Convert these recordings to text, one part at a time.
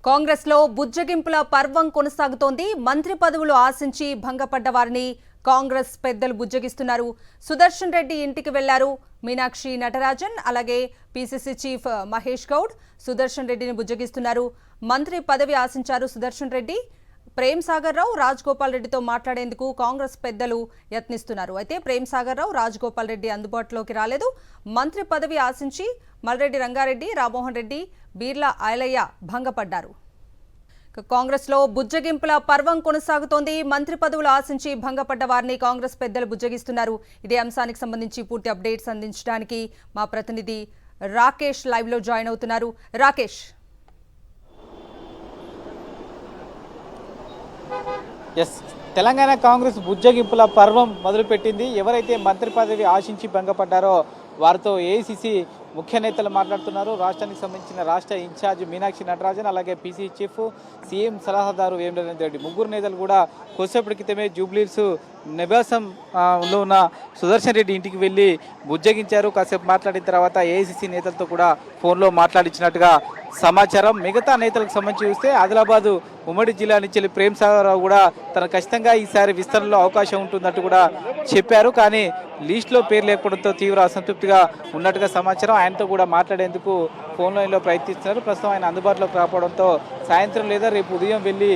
కాంగ్రెస్లో బుజ్జగింపుల పర్వం కొనసాగుతోంది. మంత్రి పదవులు ఆశించి భంగపడ్డ వారిని కాంగ్రెస్ పెద్దలు బుజ్జగిస్తున్నారు. సుదర్శన్ రెడ్డి ఇంటికి వెళ్లారు మీనాక్షి నటరాజన్, అలాగే పీసీసీ చీఫ్ మహేష్ గౌడ్ సుదర్శన్ రెడ్డిని బుజ్జగిస్తున్నారు. మంత్రి పదవి ఆశించారు సుదర్శన్ రెడ్డి. ప్రేమ్ సాగర్ రావు, రాజగోపాల్ రెడ్డితో మాట్లాడేందుకు కాంగ్రెస్ పెద్దలు యత్నిస్తున్నారు. అయితే ప్రేమ్ సాగర్ రావు, రాజగోపాల్ రెడ్డి అందుబాటులోకి రాలేదు. మంత్రి పదవి ఆశించి మల్రెడ్డి రంగారెడ్డి, రామ్మోహన్ రెడ్డి, బీర్లా ఐలయ్య భంగపడ్డారు. కాంగ్రెస్లో బుజ్జగింపుల పర్వం కొనసాగుతోంది. మంత్రి పదవులు ఆశించి భంగపడ్డ వారిని కాంగ్రెస్ పెద్దలు బుజ్జగిస్తున్నారు. ఇదే అంశానికి సంబంధించి పూర్తి అప్డేట్స్ అందించడానికి మా ప్రతినిధి రాకేష్ లైవ్ లో జాయిన్ అవుతున్నారు. రాకేష్, తెలంగాణ కాంగ్రెస్ బుజ్జగింపుల పర్వం మొదలుపెట్టింది. ఎవరైతే మంత్రి పదవి ఆశించి భంగపడ్డారో వారితో ఏఐసీసీ ముఖ్య నేతలు మాట్లాడుతున్నారు. రాష్ట్రానికి సంబంధించిన రాష్ట్ర ఇన్ఛార్జ్ మీనాక్షి నటరాజన్, అలాగే పీసీ చీఫ్, సీఎం సలహాదారు వేమిరెడ్డి రెడ్డి, ముగ్గురు నేతలు కూడా కొద్దిసేపటి క్రితమే జూబ్లీహిల్స్ నివాసంలో ఉన్న సుదర్శన్ రెడ్డి ఇంటికి వెళ్ళి బుజ్జగించారు. కాసేపు మాట్లాడిన తర్వాత ఏఐసీసీ నేతలతో కూడా ఫోన్లో మాట్లాడించినట్టుగా సమాచారం. మిగతా నేతలకు సంబంధించి చూస్తే ఆదిలాబాద్ ఉమ్మడి జిల్లా నుంచి ప్రేమ్ సాగర్ రావు కూడా తన ఖచ్చితంగా ఈసారి విస్తరణలో అవకాశం ఉంటుందంటూ కూడా చెప్పారు. కానీ లిస్టులో పేరు లేకపోవడంతో తీవ్ర అసంతృప్తిగా ఉన్నట్టుగా సమాచారం. ఆయనతో కూడా మాట్లాడేందుకు ఫోన్ లైన్లో ప్రయత్నిస్తున్నారు. ప్రస్తుతం ఆయన అందుబాటులోకి రాకపోవడంతో సాయంత్రం లేదా రేపు ఉదయం వెళ్ళి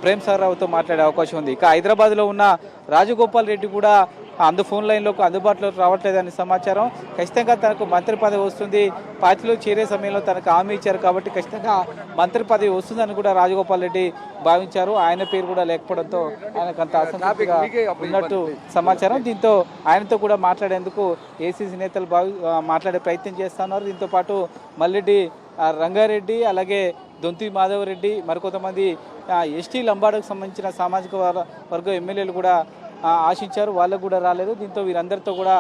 ప్రేమ్ సాగర్ రావుతో మాట్లాడే అవకాశం ఉంది. ఇక హైదరాబాద్లో ఉన్న రాజగోపాల్ రెడ్డి కూడా ఫోన్ లైన్లోకి అందుబాటులోకి రావట్లేదని సమాచారం. ఖచ్చితంగా తనకు మంత్రి పదవి వస్తుంది, పార్టీలో చేరే సమయంలో తనకు హామీ ఇచ్చారు కాబట్టి ఖచ్చితంగా మంత్రి పదవి వస్తుందని కూడా రాజగోపాల్ రెడ్డి భావించారు. ఆయన పేరు కూడా లేకపోవడంతో ఆయనకు అంత అసంతృప్తిగా ఉన్నట్టు సమాచారం. దీంతో ఆయనతో కూడా మాట్లాడేందుకు ఏసీసీ నేతలు మాట్లాడే ప్రయత్నం చేస్తున్నారు. దీంతో పాటు మల్రెడ్డి రంగారెడ్డి, అలాగే దొంతి మాధవరెడ్డి, మరికొంతమంది ఎస్టీ లంబాడకు సంబంధించిన సామాజిక వర్గ ఎమ్మెల్యేలు కూడా ఆశించారు. వాళ్ళకు కూడా రాలేదు. దీంతో వీరందరితో కూడా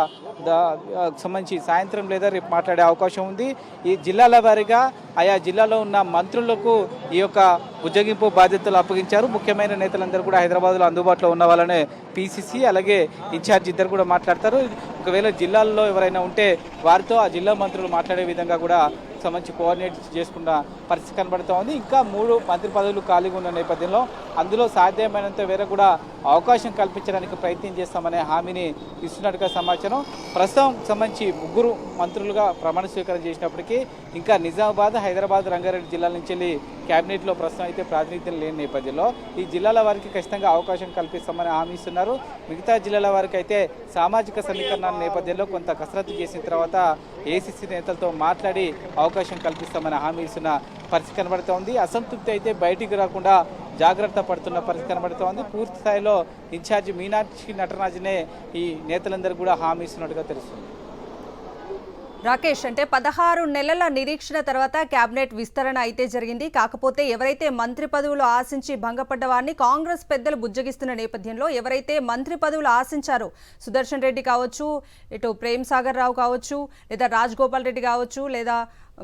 సంబంధించి సాయంత్రం లేదా రేపు మాట్లాడే అవకాశం ఉంది. ఈ జిల్లాల వారీగా ఆయా జిల్లాలో ఉన్న మంత్రులకు ఈ యొక్క బుజ్జగింపు బాధ్యతలు అప్పగించారు. ముఖ్యమైన నేతలందరూ కూడా హైదరాబాద్లో అందుబాటులో ఉన్న వాళ్ళనే పీసీసీ, అలాగే ఇన్ఛార్జ్ ఇద్దరు కూడా మాట్లాడతారు. ఒకవేళ జిల్లాల్లో ఎవరైనా ఉంటే వారితో ఆ జిల్లా మంత్రులు మాట్లాడే విధంగా కూడా సంబంధించి కోఆర్డినేట్ చేసుకున్న పరిస్థితి కనబడుతూ ఉంది. ఇంకా 3 మంత్రి పదవులు ఖాళీగా ఉన్న నేపథ్యంలో అందులో సాధ్యమైనంత వేరే కూడా అవకాశం కల్పించడానికి ప్రయత్నం చేస్తామనే హామీని ఇస్తున్నట్టుగా సమాచారం. ప్రస్తుతం సంబంధించి 3 మంత్రులుగా ప్రమాణ స్వీకారం చేసినప్పటికీ ఇంకా నిజామాబాద్, హైదరాబాద్, రంగారెడ్డి జిల్లాల నుంచి వెళ్ళి క్యాబినెట్లో ప్రస్తుతం అయితే ప్రాతినిధ్యం లేని నేపథ్యంలో ఈ జిల్లాల వారికి ఖచ్చితంగా అవకాశం కల్పిస్తామని హామీ ఇస్తున్నారు. మిగతా జిల్లాల వారికి అయితే సామాజిక సమీకరణాల నేపథ్యంలో కొంత కసరత్తు చేసిన తర్వాత ఏసీసీ నేతలతో మాట్లాడి అవకాశం కల్పిస్తామని హామీ ఇస్తున్న పరిస్థితి కనబడుతోంది. అసంతృప్తి అయితే బయటికి రాకుండా జాగ్రత్త పడుతున్న పరిస్థితి కనబడుతోంది. పూర్తి స్థాయిలో ఇన్ఛార్జి మీనాక్షి నటరాజనే ఈ నేతలందరూ కూడా హామీ ఇస్తున్నట్టుగా తెలుస్తుంది. రాకేష్, అంటే 16 నెలల నిరీక్షణ తర్వాత కేబినెట్ విస్తరణ అయితే జరిగింది. కాకపోతే ఎవరైతే మంత్రి పదవులు ఆశించి భంగపడ్డ వారిని కాంగ్రెస్ పెద్దలు బుజ్జగిస్తున్న నేపథ్యంలో ఎవరైతే మంత్రి పదవులు ఆశించారో సుదర్శన్ రెడ్డి కావచ్చు, ఇటు ప్రేమ్ సాగర్ రావు కావచ్చు, లేదా రాజగోపాల్ రెడ్డి కావచ్చు, లేదా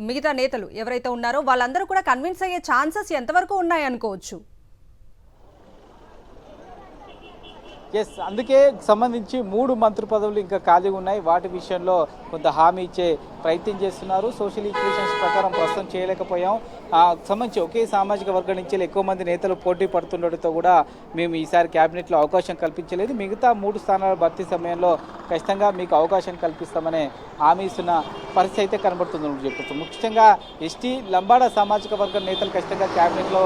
మిగతా నేతలు ఎవరైతే ఉన్నారో వాళ్ళందరూ కూడా కన్విన్స్ అయ్యే ఛాన్సెస్ ఎంతవరకు ఉన్నాయనుకోవచ్చు? అందుకే సంబంధించి 3 మంత్రి పదవులు ఇంకా ఖాళీగా ఉన్నాయి. వాటి విషయంలో కొంత హామీ ఇచ్చే ప్రయత్నం చేస్తున్నారు. సోషల్ ఈక్వేషన్స్ ప్రకారం ప్రస్తుతం చేయలేకపోయాం, సంబంధించి ఒకే సామాజిక వర్గం నుంచి ఎక్కువ మంది నేతలు పోటీ పడుతుండటంతో కూడా మేము ఈసారి క్యాబినెట్లో అవకాశం కల్పించలేదు. మిగతా 3 స్థానాల భర్తీ సమయంలో ఖచ్చితంగా మీకు అవకాశం కల్పిస్తామనే హామీ ఇస్తున్న పరిస్థితి అయితే కనబడుతుందని చెప్పచ్చు. ముఖ్యంగా ఎస్టీ లంబాడ సామాజిక వర్గం నేతలు ఖచ్చితంగా క్యాబినెట్లో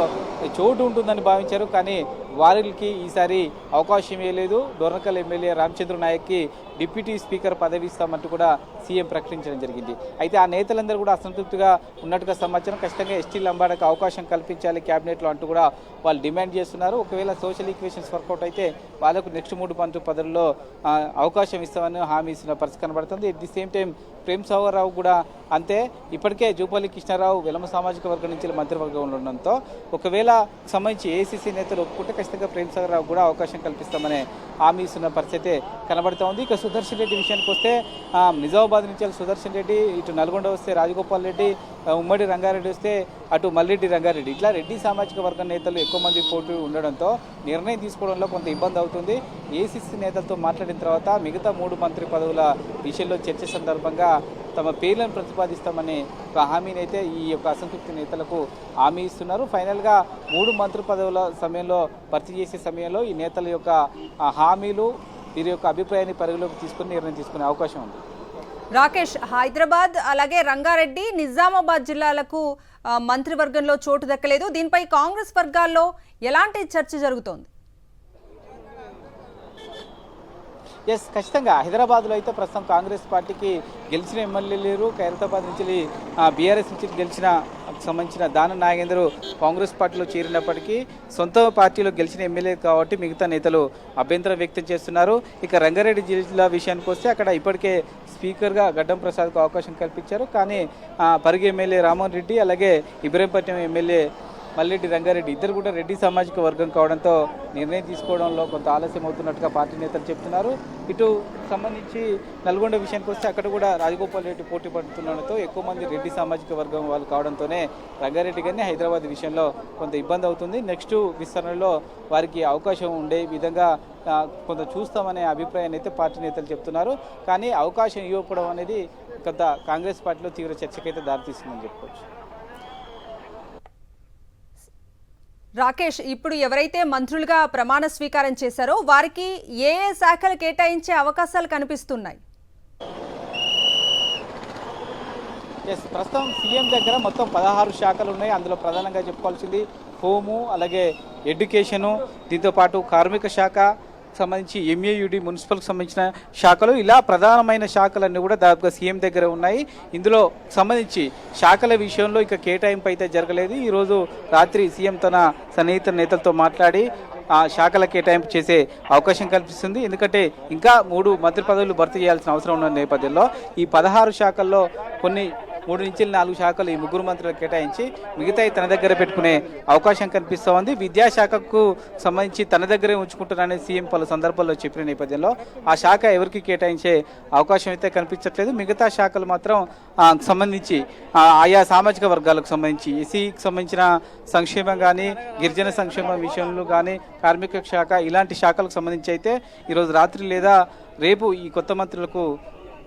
చోటు ఉంటుందని భావించారు. కానీ వారికి ఈసారి అవకాశం ఇవ్వలేదు. డోర్నకల్ ఎమ్మెల్యే రామచంద్ర నాయక్కి డిప్యూటీ స్పీకర్ పదవి ఇస్తామంటూ కూడా సీఎం ప్రకటించడం జరిగింది. అయితే ఆ నేతలందరూ కూడా అసంతృప్తిగా ఉన్నట్టుగా సమాచారం. ఖచ్చితంగా ఎస్టీ లంబాడకు అవకాశం కల్పించాలి క్యాబినెట్లో అంటూ కూడా వాళ్ళు డిమాండ్ చేస్తున్నారు. ఒకవేళ సోషల్ ఈక్వేషన్స్ వర్కౌట్ అయితే వాళ్ళకు నెక్స్ట్ 3 మంత్రి పదవుల్లో అవకాశం ఇస్తామని హామీ ఇస్తున్న పరిస్థితి కనబడుతుంది. At the same time Prem Sagar Rao కూడా అంతే. ఇప్పటికే జూపల్లి కృష్ణారావు వెలమ సామాజిక వర్గం నుంచి మంత్రివర్గంలో ఉండడంతో ఒకవేళ సంబంధించి ఏసీసీ నేతలు ఒప్పుకుంటే ఖచ్చితంగా ప్రేమ్ సాగర్ రావు కూడా అవకాశం కల్పిస్తామనే హామీ ఇస్తున్న పరిస్థితి కనబడుతోంది. ఇక సుదర్శన్ రెడ్డి విషయానికి వస్తే నిజామాబాద్ నుంచి సుదర్శన్ రెడ్డి, ఇటు నల్గొండ వస్తే రాజగోపాల్ రెడ్డి, ఉమ్మడి రంగారెడ్డి వస్తే అటు మల్రెడ్డి రంగారెడ్డి, ఇట్లా రెడ్డి సామాజిక వర్గం నేతలు ఎక్కువ మంది పోటీ ఉండడంతో నిర్ణయం తీసుకోవడంలో కొంత ఇబ్బంది అవుతుంది. ఏసీసీ నేతలతో మాట్లాడిన తర్వాత మిగతా 3 మంత్రి పదవుల విషయంలో చర్చ సందర్భంగా తమ పేర్లను ప్రతిపాదిస్తామనే ఒక హామీని అయితే ఈ యొక్క అసంతృప్తి నేతలకు హామీ ఇస్తున్నారు. ఫైనల్గా 3 మంత్రి పదవుల సమయంలో భర్తీ చేసే సమయంలో ఈ నేతల యొక్క హామీలు వీరి యొక్క అభిప్రాయాన్ని పరిగణలోకి తీసుకుని నిర్ణయం తీసుకునే అవకాశం ఉంది. రాకేష్, హైదరాబాద్ అలాగే రంగారెడ్డి, నిజామాబాద్ జిల్లాలకు మంత్రివర్గంలో చోటు దక్కలేదు. దీనిపై కాంగ్రెస్ వర్గాల్లో ఎలాంటి చర్చ జరుగుతోంది? ఖచ్చితంగా హైదరాబాద్లో అయితే ప్రస్తుతం కాంగ్రెస్ పార్టీకి గెలిచిన ఎమ్మెల్యే లేరు. ఖైరతాబాద్ నుంచి బీఆర్ఎస్ నుంచి గెలిచిన సంబంధించిన దానం నాగేందర్ కాంగ్రెస్ పార్టీలో చేరినప్పటికీ సొంత పార్టీలో గెలిచిన ఎమ్మెల్యే కాబట్టి మిగతా నేతలు అభ్యంతరం వ్యక్తం చేస్తున్నారు. ఇక రంగారెడ్డి జిల్లా విషయానికి వస్తే అక్కడ ఇప్పటికే స్పీకర్గా గడ్డం ప్రసాద్కు అవకాశం కల్పించారు. కానీ పరిగి ఎమ్మెల్యే రామోహన్ రెడ్డి అలాగే ఇబ్రహీంపట్నం ఎమ్మెల్యే మల్రెడ్డి రంగారెడ్డి ఇద్దరు కూడా రెడ్డి సామాజిక వర్గం కావడంతో నిర్ణయం తీసుకోవడంలో కొంత ఆలస్యం అవుతున్నట్టుగా పార్టీ నేతలు చెప్తున్నారు. ఇటు సంబంధించి నల్గొండ విషయానికి వస్తే అక్కడ కూడా రాజగోపాల్ రెడ్డి పోటీ పడుతుండడంతో ఎక్కువ మంది రెడ్డి సామాజిక వర్గం వాళ్ళు కావడంతోనే రంగారెడ్డి గారిని హైదరాబాద్ విషయంలో కొంత ఇబ్బంది అవుతుంది. నెక్స్ట్ విస్తరణలో వారికి అవకాశం ఉండే విధంగా కొంత చూస్తామనే అభిప్రాయాన్ని అయితే పార్టీ నేతలు చెప్తున్నారు. కానీ అవకాశం ఇవ్వకపోవడం అనేది కొంత కాంగ్రెస్ పార్టీలో తీవ్ర చర్చకైతే దారితీస్తుందని చెప్పుకోవచ్చు. రాకేష్, ఇప్పుడు ఎవరైతే మంత్రులుగా ప్రమాణ స్వీకారం చేశారో వారికి ఏ ఏ శాఖలు కేటాయించే అవకాశాలు కనిపిస్తున్నాయి? ప్రస్తుతం సీఎం దగ్గర మొత్తం 16 శాఖలు ఉన్నాయి. అందులో ప్రధానంగా చెప్పుకోవాల్సింది హోము, అలాగే ఎడ్యుకేషను, దీంతోపాటు కార్మిక శాఖ సంబంధించి ఎంఏయుడి మున్సిపల్కి సంబంధించిన శాఖలు, ఇలా ప్రధానమైన శాఖలన్నీ కూడా దాదాపుగా సీఎం దగ్గర ఉన్నాయి. ఇందులో సంబంధించి శాఖల విషయంలో ఇక కేటాయింపు అయితే జరగలేదు. ఈరోజు రాత్రి సీఎం తన సన్నిహిత నేతలతో మాట్లాడి ఆ శాఖల కేటాయింపు చేసే అవకాశం కల్పిస్తుంది. ఎందుకంటే ఇంకా 3 మంత్రి పదవులు భర్తీ చేయాల్సిన అవసరం ఉన్న నేపథ్యంలో ఈ 16 శాఖల్లో కొన్ని 3 నుంచి 4 శాఖలు ఈ 3 మంత్రులకు కేటాయించి మిగతాయి తన దగ్గర పెట్టుకునే అవకాశం కనిపిస్తూ ఉంది. విద్యాశాఖకు సంబంధించి తన దగ్గరే ఉంచుకుంటున్నారని సీఎం పలు సందర్భాల్లో చెప్పిన నేపథ్యంలో ఆ శాఖ ఎవరికి కేటాయించే అవకాశం అయితే కనిపించట్లేదు. మిగతా శాఖలు మాత్రం సంబంధించి ఆయా సామాజిక వర్గాలకు సంబంధించి ఎస్సీకి సంబంధించిన సంక్షేమం కానీ, గిరిజన సంక్షేమం విషయంలో కానీ, కార్మిక శాఖ ఇలాంటి శాఖలకు సంబంధించి అయితే ఈరోజు రాత్రి లేదా రేపు ఈ కొత్త మంత్రులకు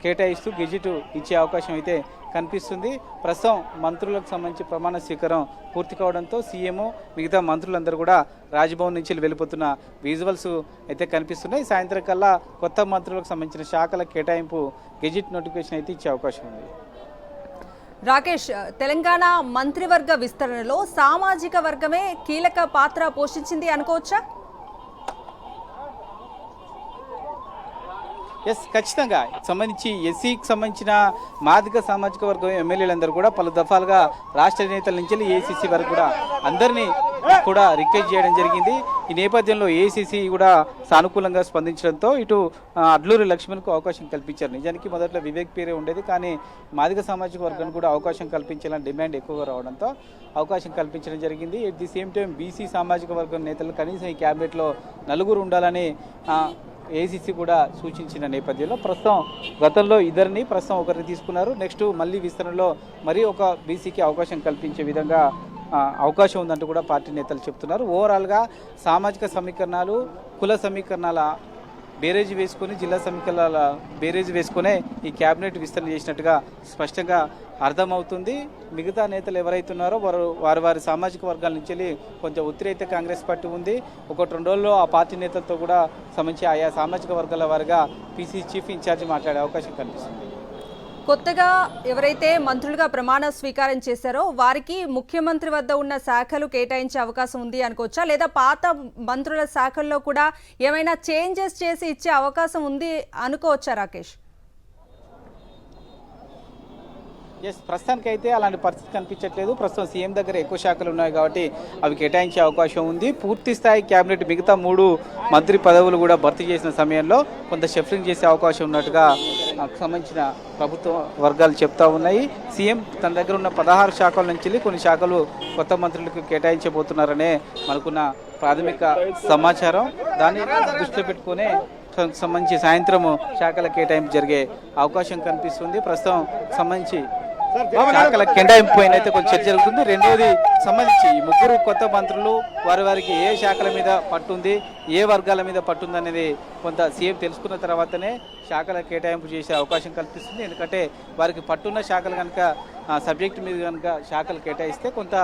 కేటాయిస్తూ గెజిట్ ఇచ్చే అవకాశం అయితే కనిపిస్తుంది. ప్రస్తుతం మంత్రులకు సంబంధించి ప్రమాణ స్వీకారం పూర్తి కావడంతో సీఎం మిగతా మంత్రులందరూ కూడా రాజ్భవన్ నుంచి వెళ్ళిపోతున్న విజువల్స్ అయితే కనిపిస్తున్నాయి. సాయంత్రం కల్లా కొత్త మంత్రులకు సంబంధించిన శాఖల కేటాయింపు గెజిట్ నోటిఫికేషన్ అయితే ఇచ్చే అవకాశం ఉంది. రాకేష్, తెలంగాణ మంత్రివర్గ విస్తరణలో సామాజిక వర్గమే కీలక పాత్ర పోషించింది అనుకోవచ్చా? ఖచ్చితంగా సంబంధించి ఎస్సీకి సంబంధించిన మాదిక సామాజిక వర్గం ఎమ్మెల్యేలందరూ కూడా పలు దఫాలుగా రాష్ట్ర నేతల నుంచి ఏఐసీసీ వరకు కూడా అందరినీ కూడా రిక్వెస్ట్ చేయడం జరిగింది. ఈ నేపథ్యంలో ఏఐసీసీ కూడా సానుకూలంగా స్పందించడంతో ఇటు అడ్లూరి లక్ష్మణ్కు అవకాశం కల్పించారు. నిజానికి మొదట్లో వివేక్ పేరే ఉండేది, కానీ మాదిక సామాజిక వర్గానికి కూడా అవకాశం కల్పించాలని డిమాండ్ ఎక్కువగా రావడంతో అవకాశం కల్పించడం జరిగింది. At the same time BC సామాజిక వర్గం నేతలు కనీసం ఈ క్యాబినెట్లో 4 ఉండాలని ఏఐసీసీ కూడా సూచించిన నేపథ్యంలో ప్రస్తుతం గతంలో ఇద్దరిని ప్రస్తుతం ఒకరిని తీసుకున్నారు. నెక్స్ట్ మళ్ళీ విస్తరణలో మరీ ఒక బీసీకి అవకాశం కల్పించే విధంగా అవకాశం ఉందంటూ కూడా పార్టీ నేతలు చెప్తున్నారు. ఓవరాల్గా సామాజిక సమీకరణాలు, కుల సమీకరణాల బేరేజ్ వేసుకొని, జిల్లా సమీకరణాల బేరేజ్ వేసుకునే ఈ క్యాబినెట్ విస్తరణ చేసినట్టుగా స్పష్టంగా అర్థమవుతుంది. మిగతా నేతలు ఎవరైతే ఉన్నారో వారి సామాజిక వర్గాల నుంచి వెళ్ళి కొంచెం ఒత్తిడి అయితే కాంగ్రెస్ పార్టీ ఉంది. 1-2 రోజుల్లో ఆ పార్టీ నేతలతో కూడా సంబంధించి ఆయా సామాజిక వర్గాల వారిగా పీసీ చీఫ్ ఇన్ఛార్జి మాట్లాడే అవకాశం కనిపిస్తుంది. కొత్తగా ఎవరైతే మంత్రులుగా ప్రమాణ స్వీకారం చేశారో వారికి ముఖ్యమంత్రి వద్ద ఉన్న శాఖలు కేటాయించే అవకాశం ఉంది అనుకోవచ్చా, లేదా పాత మంత్రుల శాఖల్లో కూడా ఏమైనా చేంజెస్ చేసి ఇచ్చే అవకాశం ఉంది అనుకోవచ్చా రాకేష్? ప్రస్తుతానికైతే అలాంటి పరిస్థితి కనిపించట్లేదు. ప్రస్తుతం సీఎం దగ్గర ఎక్కువ శాఖలు ఉన్నాయి కాబట్టి అవి కేటాయించే అవకాశం ఉంది. పూర్తి స్థాయి క్యాబినెట్ మిగతా 3 మంత్రి పదవులు కూడా భర్తీ చేసిన సమయంలో కొంత షఫ్లింగ్ చేసే అవకాశం ఉన్నట్టుగా సంబంధించిన ప్రభుత్వ వర్గాలు చెప్తా ఉన్నాయి. సీఎం తన దగ్గర ఉన్న 16 శాఖల నుంచి కొన్ని శాఖలు కొత్త మంత్రులకు కేటాయించబోతున్నారనే మనకున్న ప్రాథమిక సమాచారం. దాన్ని దృష్టిలో పెట్టుకునే సంబంధించి సాయంత్రం శాఖల కేటాయింపు జరిగే అవకాశం కనిపిస్తుంది. ప్రస్తుతం సంబంధించి శాఖల కేటాయింపు పైన అయితే కొంచెం చర్చ జరుగుతుంది. రెండోది సంబంధించి ముగ్గురు కొత్త మంత్రులు వారికి ఏ శాఖల మీద పట్టుంది, ఏ వర్గాల మీద పట్టుంది అనేది కొంత సీఎం తెలుసుకున్న తర్వాతనే శాఖల కేటాయింపు చేసే అవకాశం కల్పిస్తుంది. ఎందుకంటే వారికి పట్టున్న శాఖలు కనుక సబ్జెక్టు మీద కనుక శాఖలు కేటాయిస్తే కొంత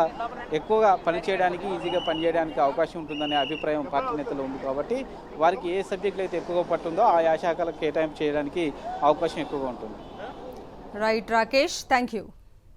ఎక్కువగా పనిచేయడానికి, ఈజీగా పనిచేయడానికి అవకాశం ఉంటుందనే అభిప్రాయం పార్టీ నేతలు ఉంది. కాబట్టి వారికి ఏ సబ్జెక్టులు అయితే ఎక్కువగా పట్టుందో ఆయా శాఖలకు కేటాయింపు చేయడానికి అవకాశం ఎక్కువగా ఉంటుంది. Right Rakesh, thank you.